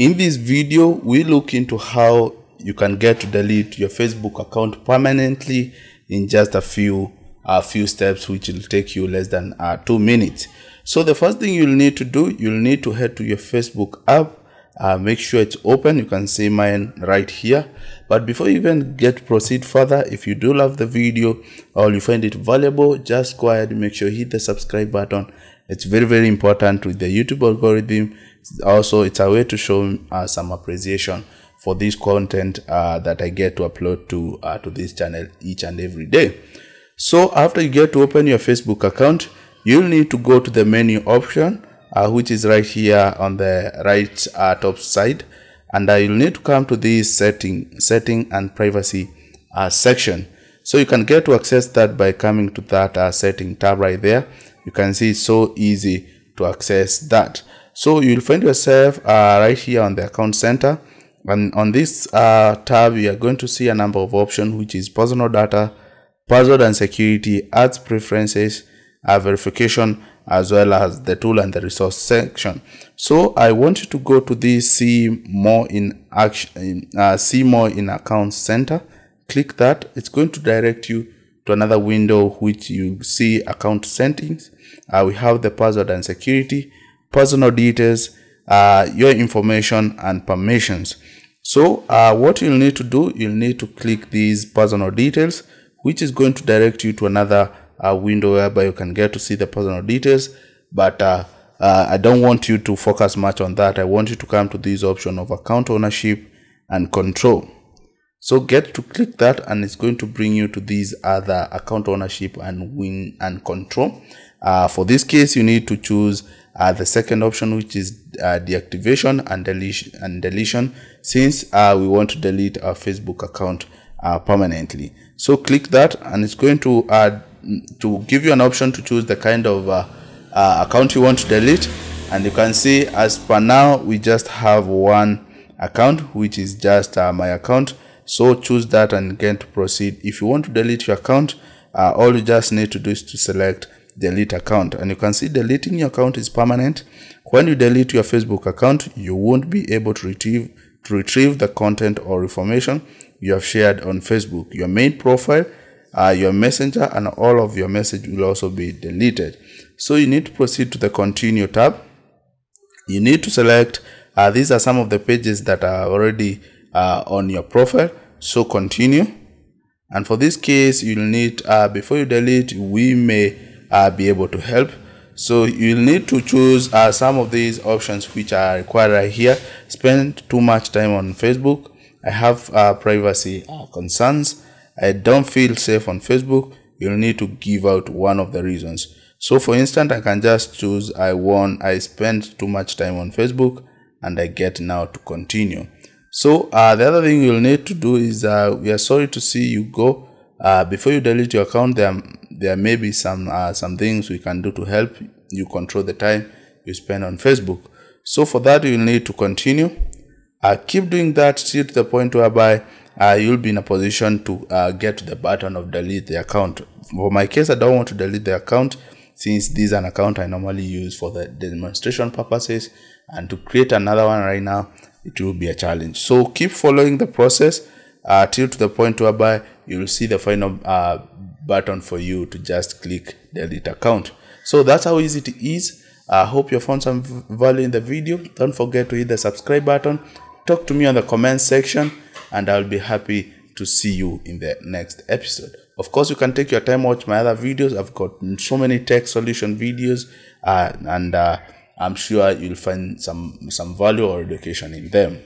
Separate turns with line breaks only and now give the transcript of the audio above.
In this video, we look into how you can get to delete your Facebook account permanently in just a few steps, which will take you less than 2 minutes. So the first thing you'll need to do, you'll need to head to your Facebook app. Make sure it's open. You can see mine right here. But before you even proceed further, if you do love the video or you find it valuable, just go ahead and make sure you hit the subscribe button. It's very, very important with the YouTube algorithm. Also, it's a way to show some appreciation for this content that I get to upload to this channel each and every day. So after you get to open your Facebook account, you'll need to go to the menu option, which is right here on the right top side, and you'll need to come to this setting and privacy section. So you can get to access that by coming to that setting tab right there. You can see it's so easy to access that. So you'll find yourself right here on the account center, and on this tab you are going to see a number of options, which is personal data, password and security, ads preferences, verification, as well as the tool and the resource section. So I want you to go to this see more in account center. Click that. It's going to direct you to another window, which you see account settings. We have the password and security, personal details, your information, and permissions. So what you'll need to do, you'll need to click these personal details, which is going to direct you to another window whereby you can get to see the personal details. But I don't want you to focus much on that. I want you to come to this option of account ownership and control. So get to click that, and it's going to bring you to these other account ownership and control. For this case, you need to choose the second option, which is deactivation and deletion, since we want to delete our Facebook account permanently. So click that, and it's going to give you an option to choose the kind of account you want to delete. And you can see, as per now, we just have one account, which is just my account. So choose that and get to proceed. If you want to delete your account, all you just need to do is to select delete account, and you can see deleting your account is permanent. When you delete your Facebook account, you won't be able to retrieve the content or information you have shared on Facebook. Your main profile, your messenger, and all of your message will also be deleted. So you need to proceed to the continue tab. You need to select these are some of the pages that are already on your profile. So continue, and for this case you'll need before you delete, we may be able to help. So you'll need to choose some of these options which are required right here. Spend too much time on Facebook. I have privacy concerns. I don't feel safe on Facebook. You'll need to give out one of the reasons. So for instance, I can just choose I spend too much time on Facebook, and I get now to continue. So the other thing you'll need to do is we are sorry to see you go. Before you delete your account, there may be some things we can do to help you control the time you spend on Facebook. So for that, you'll need to continue. Keep doing that till to the point whereby you'll be in a position to get to the button of delete the account. For my case, I don't want to delete the account, since this is an account I normally use for the demonstration purposes, and to create another one right now, it will be a challenge. So keep following the process till to the point whereby you will see the final button for you to just click delete account. So that's how easy it is. I hope you found some value in the video. Don't forget to hit the subscribe button. Talk to me on the comment section, and I'll be happy to see you in the next episode. Of course, you can take your time, watch my other videos. I've got so many tech solution videos, and I'm sure you'll find some value or education in them.